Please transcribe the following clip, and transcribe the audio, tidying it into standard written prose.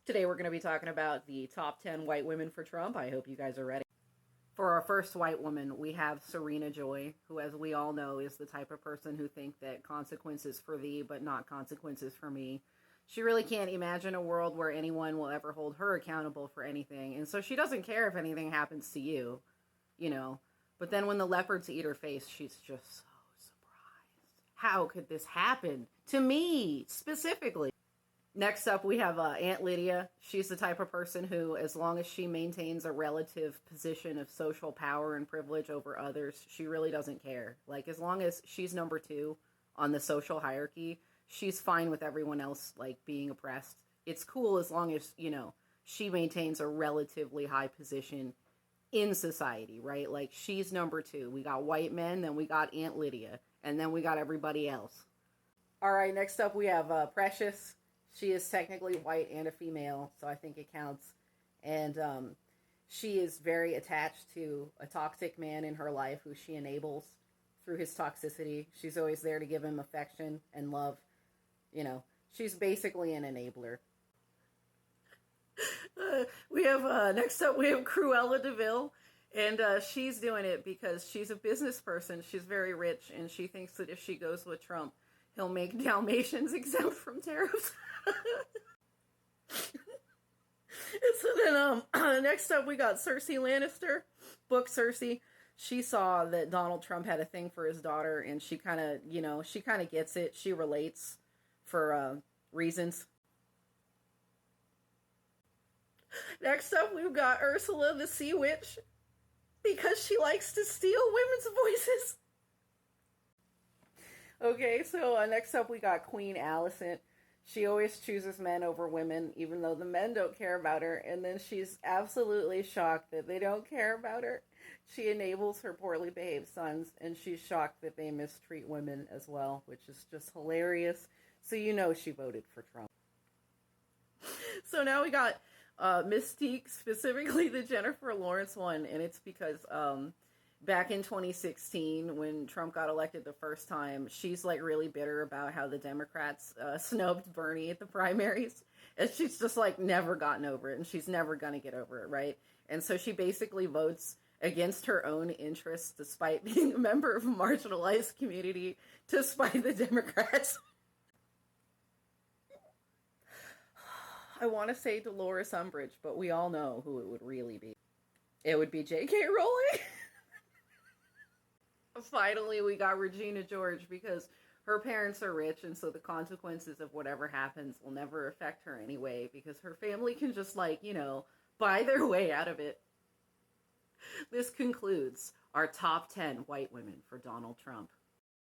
Today we're going to be talking about the top 10 white women for Trump. I hope you guys are ready. For our first white woman, we have Serena Joy, who, as we all know, is the type of person who think that consequences for thee, but not consequences for me. She really can't imagine a world where anyone will ever hold her accountable for anything. And so she doesn't care if anything happens to you, you know. But then when the leopards eat her face, she's just so surprised. How could this happen to me specifically? Next up, we have Aunt Lydia. She's the type of person who, as long as she maintains a relative position of social power and privilege over others, she really doesn't care. Like, as long as she's number 2 on the social hierarchy, she's fine with everyone else, like, being oppressed. It's cool as long as, you know, she maintains a relatively high position in society, right? Like, she's number 2. We got white men, then we got Aunt Lydia, and then we got everybody else. All right, next up, we have Precious. She is technically white and a female, so I think it counts. And she is very attached to a toxic man in her life who she enables through his toxicity. She's always there to give him affection and love. You know, she's basically an enabler. Next up, we have Cruella DeVille. And she's doing it because she's a business person. She's very rich, and she thinks that if she goes with Trump, he'll make Dalmatians exempt from tariffs. So then, next up, we got Cersei Lannister, book Cersei. She saw that Donald Trump had a thing for his daughter, and she kind of gets it. She relates for reasons. Next up, we've got Ursula the Sea Witch, because she likes to steal women's voices. Okay, so next up we got Queen Allison. She always chooses men over women, even though the men don't care about her. And then she's absolutely shocked that they don't care about her. She enables her poorly behaved sons, and she's shocked that they mistreat women as well, which is just hilarious. So you know she voted for Trump. So now we got Mystique, specifically the Jennifer Lawrence one, and it's because back in 2016, when Trump got elected the first time, she's like really bitter about how the Democrats snubbed Bernie at the primaries. And she's just like never gotten over it, and she's never going to get over it, right? And so she basically votes against her own interests, despite being a member of a marginalized community, to spite the Democrats. I want to say Dolores Umbridge, but we all know who it would really be. It would be J.K. Rowling. Finally, we got Regina George, because her parents are rich, and so the consequences of whatever happens will never affect her anyway, because her family can just, like, you know, buy their way out of it. This concludes our top 10 white women for Donald Trump.